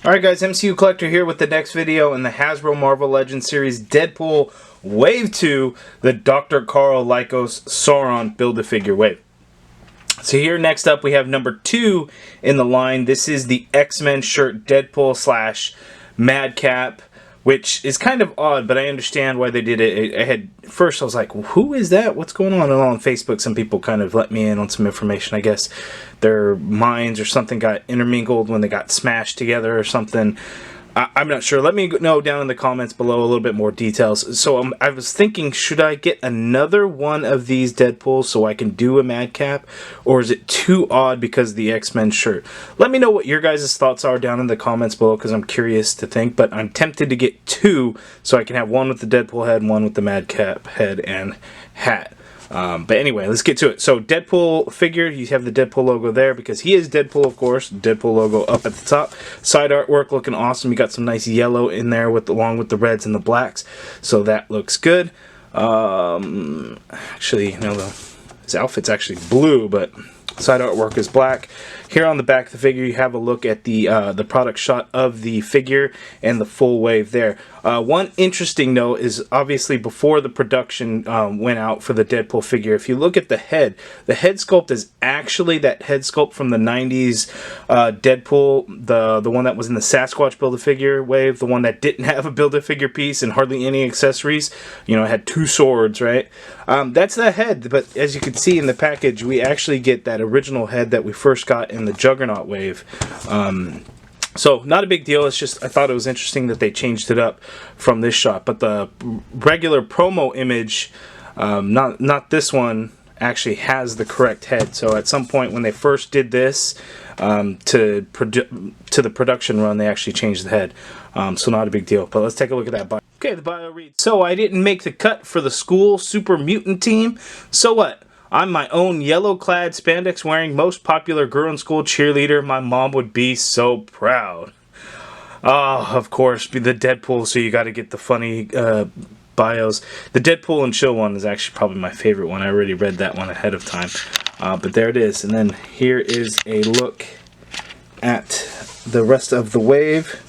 Alright guys, MCU Collector here with the next video in the Hasbro Marvel Legends series Deadpool Wave 2, the Dr. Karl Lykos Sauron Build-A-Figure Wave. So here next up we have number 2 in the line. This is the X-Men shirt Deadpool slash Madcap, which is kind of odd, but I understand why they did it. First I was like, who is that? What's going on? And on Facebook, some people kind of let me in on some information. I guess their minds or something got intermingled when they got smashed together or something. I'm not sure. Let me know down in the comments below a little bit more details. So I was thinking, should I get another one of these Deadpools so I can do a Madcap? Or is it too odd because of the X-Men shirt? Let me know what your guys' thoughts are down in the comments below because I'm curious to think. But I'm tempted to get 2 so I can have one with the Deadpool head and one with the Madcap head and hat. But anyway, let's get to it. So Deadpool figure, you have the Deadpool logo there because he is Deadpool, of course. Deadpool logo up at the top. Side artwork looking awesome. You got some nice yellow in there along with the reds and the blacks. So that looks good. Actually, no, his outfit's actually blue, but side artwork is black. Here on the back of the figure, you have a look at the product shot of the figure and the full wave there. One interesting note is obviously before the production went out for the Deadpool figure, if you look at the head sculpt is actually that head sculpt from the 90s Deadpool, the one that was in the Sasquatch Build-A-Figure wave, the one that didn't have a Build-A-Figure piece and hardly any accessories. You know, it had 2 swords, right? That's the head, but as you can see in the package, we actually get that original head that we first got in the Juggernaut wave. So not a big deal. It's just I thought it was interesting that they changed it up from this shot. But the regular promo image, not this one, actually has the correct head. So at some point when they first did this to the production run, they actually changed the head. So not a big deal. But let's take a look at that bio. Okay, the bio reads: so I didn't make the cut for the school super mutant team. So what? I'm my own yellow-clad, spandex-wearing, most popular girl in school cheerleader. My mom would be so proud. Oh, of course, be the Deadpool, so you got to get the funny bios. The Deadpool and Chill one is actually probably my favorite one. I already read that one ahead of time. But there it is. And then here is a look at the rest of the wave.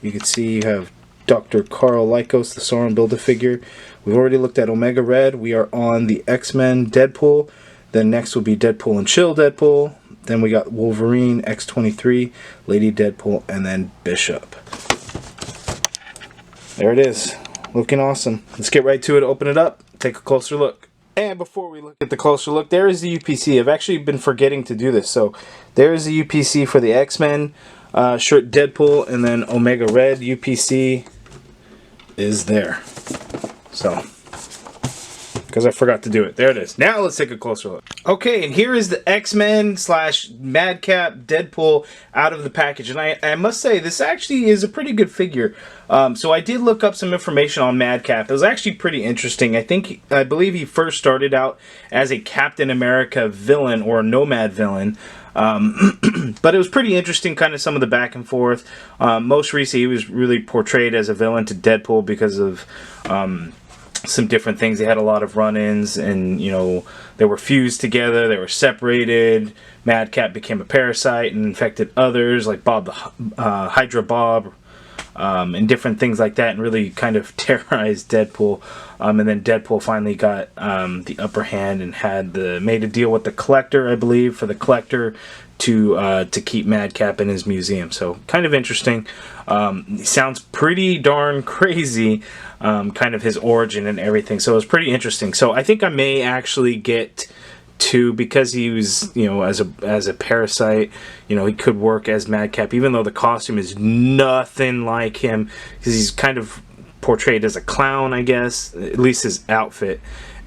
You can see you have Dr. Karl Lykos, the Sauron Build-A-Figure. We've already looked at Omega Red. We are on the X-Men Deadpool. Then next will be Deadpool and Chill Deadpool. Then we got Wolverine, X-23, Lady Deadpool, and then Bishop. There it is. Looking awesome. Let's get right to it. Open it up. Take a closer look. And before we look at the closer look, there is the UPC. I've actually been forgetting to do this. So there is the UPC for the X-Men shirt Deadpool, and then Omega Red UPC is there. So, because I forgot to do it. There it is. Now let's take a closer look. Okay, and here is the X-Men slash Madcap Deadpool out of the package. And I must say, this actually is a pretty good figure. So I did look up some information on Madcap. It was actually pretty interesting. I believe he first started out as a Captain America villain or a Nomad villain. But it was pretty interesting, kind of some of the back and forth. Most recently, he was really portrayed as a villain to Deadpool because of some different things. They had a lot of run-ins, and you know, they were fused together, they were separated. Madcap became a parasite and infected others, like Bob the Hydra Bob, and different things like that, and really kind of terrorized Deadpool. And then Deadpool finally got the upper hand and made a deal with the Collector, I believe, for the Collector to keep Madcap in his museum. So kind of interesting. He sounds pretty darn crazy, kind of his origin and everything. So it's pretty interesting. So I think I may actually get 2 because he was, you know, as a parasite, you know, he could work as Madcap, even though the costume is nothing like him, because he's kind of portrayed as a clown, I guess, at least his outfit.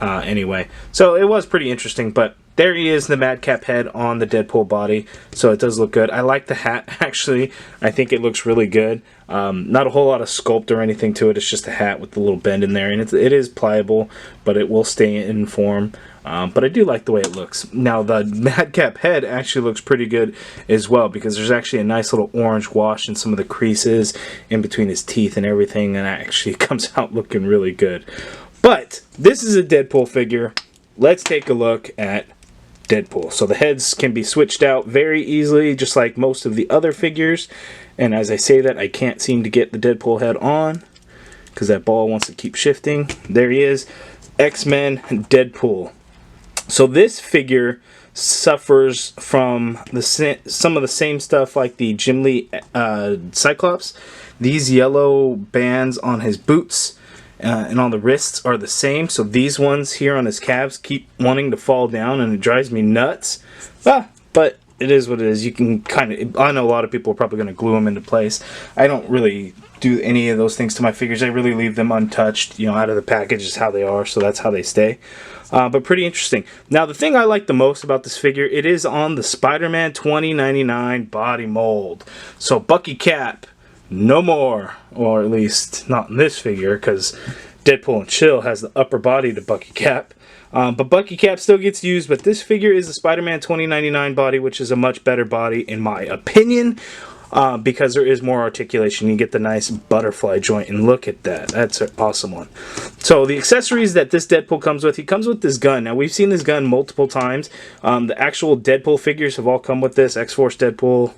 Anyway, so it was pretty interesting, but there he is, the Madcap head on the Deadpool body, so it does look good. I like the hat, actually. I think it looks really good. Not a whole lot of sculpt or anything to it. It's just a hat with a little bend in there, and it is pliable, but it will stay in form. But I do like the way it looks. Now, the Madcap head actually looks pretty good as well, because there's actually a nice little orange wash in some of the creases in between his teeth and everything, and it actually comes out looking really good. But this is a Deadpool figure. Let's take a look at Deadpool. So the heads can be switched out very easily, just like most of the other figures. And as I say that, I can't seem to get the Deadpool head on because that ball wants to keep shifting. There he is, X-Men Deadpool. So this figure suffers from some of the same stuff like the Jim Lee Cyclops. These yellow bands on his boots and on the wrists are the same. So these ones here on his calves keep wanting to fall down, and it drives me nuts. But it is what it is. You can kind of, I know a lot of people are probably going to glue them into place. I don't really do any of those things to my figures. I really leave them untouched, you know, out of the package is how they are, so that's how they stay. But pretty interesting. Now, the thing I like the most about this figure, it is on the Spider-Man 2099 body mold. So Bucky Cap, no more, or at least not in this figure, because Deadpool and Chill has the upper body to Bucky Cap. But Bucky Cap still gets used, but this figure is the Spider-Man 2099 body, which is a much better body in my opinion, because there is more articulation. You get the nice butterfly joint, and look at that. That's an awesome one. So the accessories that this Deadpool comes with, he comes with this gun. Now, we've seen this gun multiple times. The actual Deadpool figures have all come with this. X-Force Deadpool,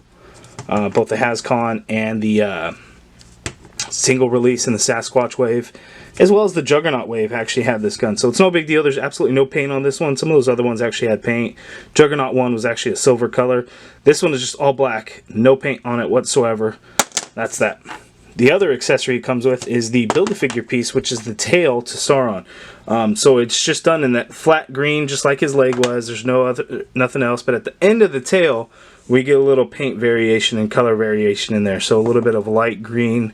both the Hascon and the single release in the Sasquatch Wave, as well as the Juggernaut Wave actually had this gun. So it's no big deal. There's absolutely no paint on this one. Some of those other ones actually had paint. Juggernaut one was actually a silver color. This one is just all black. No paint on it whatsoever. That's that. The other accessory it comes with is the Build-A-Figure piece, which is the tail to Sauron. So it's just done in that flat green, just like his leg was. There's nothing else. But at the end of the tail, we get a little paint variation and color variation in there. So a little bit of light green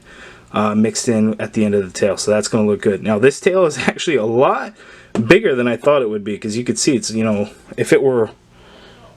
mixed in at the end of the tail, so that's going to look good. Now this tail is actually a lot bigger than I thought it would be, because you could see it's, you know, if it were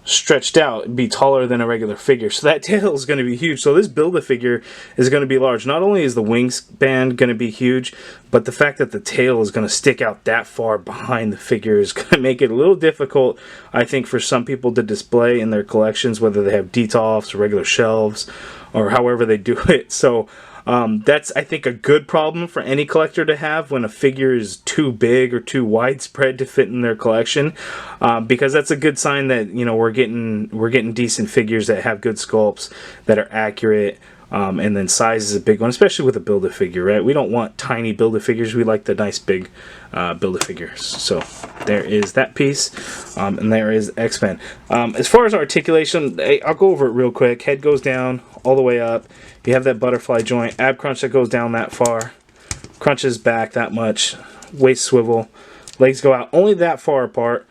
stretched out, it'd be taller than a regular figure. So that tail is going to be huge. So this Build-A-Figure is going to be large. Not only is the wingspan going to be huge, but the fact that the tail is going to stick out that far behind the figure is going to make it a little difficult, I think, for some people to display in their collections, whether they have detolfs or regular shelves or however they do it. So that's, I think, a good problem for any collector to have when a figure is too big or too widespread to fit in their collection, because that's a good sign that, you know, we're getting decent figures that have good sculpts, that are accurate, and then size is a big one, especially with a Build-A-Figure, right? We don't want tiny Build-A-Figures. We like the nice big Build-A-Figures. So there is that piece, and there is X-Men. As far as articulation, I'll go over it real quick. Head goes down all the way up. You have that butterfly joint, ab crunch that goes down that far, crunches back that much, waist swivel, legs go out only that far apart,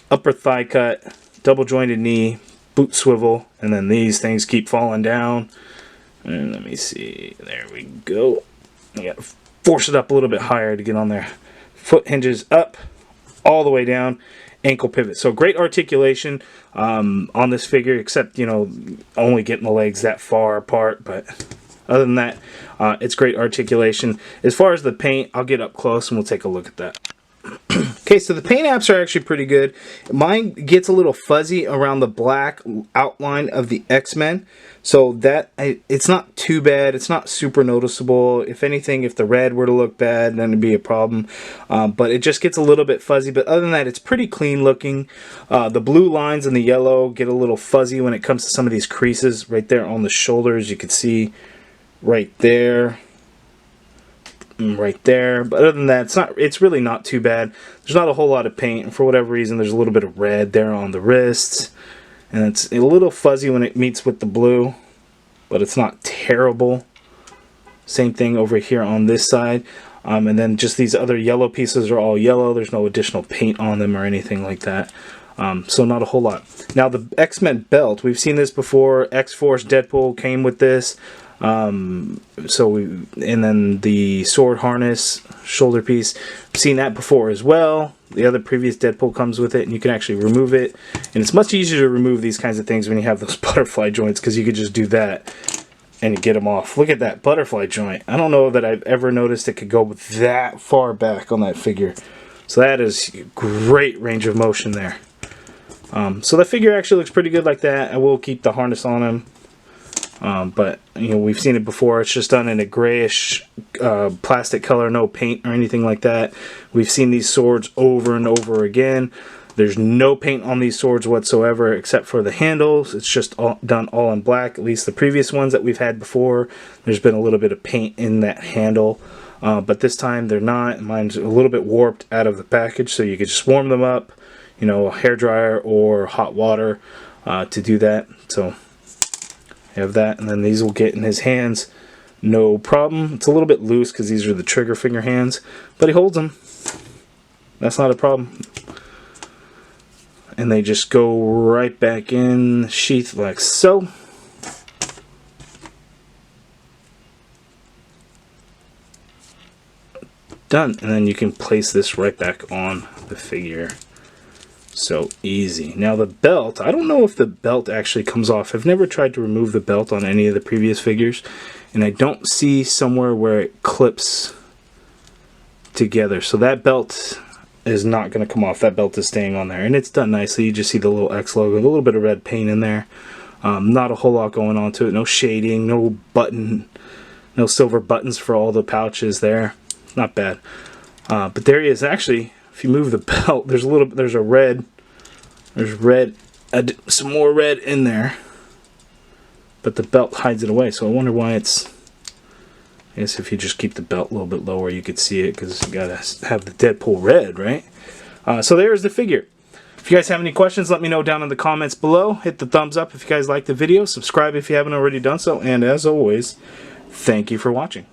upper thigh cut, double jointed knee, boot swivel, and then these things keep falling down. And let me see, there we go. You gotta force it up a little bit higher to get on there. Foot hinges up, all the way down, ankle pivot. So great articulation on this figure, except, you know, only getting the legs that far apart. But other than that, it's great articulation. As far as the paint, I'll get up close and we'll take a look at that. Okay, so the paint apps are actually pretty good. Mine gets a little fuzzy around the black outline of the X-Men. So that, it's not too bad. It's not super noticeable. If anything, if the red were to look bad, then it'd be a problem. But it just gets a little bit fuzzy. But other than that, it's pretty clean looking. The blue lines and the yellow get a little fuzzy when it comes to some of these creases right there on the shoulders. You can see right there. Right there, but other than that, it's really not too bad. There's not a whole lot of paint, and for whatever reason there's a little bit of red there on the wrists, and it's a little fuzzy when it meets with the blue, but it's not terrible. Same thing over here on this side, and then just these other yellow pieces are all yellow. There's no additional paint on them or anything like that. So not a whole lot. Now the X-Men belt, we've seen this before. X-Force Deadpool came with this. And then the sword harness shoulder piece, I've seen that before as well. The other previous Deadpool comes with it, and you can actually remove it, and it's much easier to remove these kinds of things when you have those butterfly joints, because you could just do that and you get them off. Look at that butterfly joint. I don't know that I've ever noticed it could go that far back on that figure, so that is great range of motion there. So the figure actually looks pretty good like that. I will keep the harness on him. But, you know, we've seen it before. It's just done in a grayish plastic color, no paint or anything like that. We've seen these swords over and over again. There's no paint on these swords whatsoever except for the handles. It's just done all in black. At least the previous ones that we've had before, there's been a little bit of paint in that handle. But this time they're not. Mine's a little bit warped out of the package, so you could just warm them up, you know, a hairdryer or hot water to do that. So you have that, and then these will get in his hands no problem. It's a little bit loose because these are the trigger finger hands, but he holds them. That's not a problem. And they just go right back in the sheath like so. Done. And then you can place this right back on the figure. So easy. Now the belt, I don't know if the belt actually comes off. I've never tried to remove the belt on any of the previous figures, and I don't see somewhere where it clips together. So that belt is not going to come off. That belt is staying on there, and it's done nicely. You just see the little X logo, a little bit of red paint in there. Not a whole lot going on to it. No shading, no button, no silver buttons for all the pouches there. Not bad. But there he is. Actually, if you move the belt, there's some more red in there, but the belt hides it away. So I wonder why it's. I guess if you just keep the belt a little bit lower, you could see it, because you gotta have the Deadpool red, right? So there's the figure. If you guys have any questions, let me know down in the comments below. Hit the thumbs up if you guys like the video. Subscribe if you haven't already done so. And as always, thank you for watching.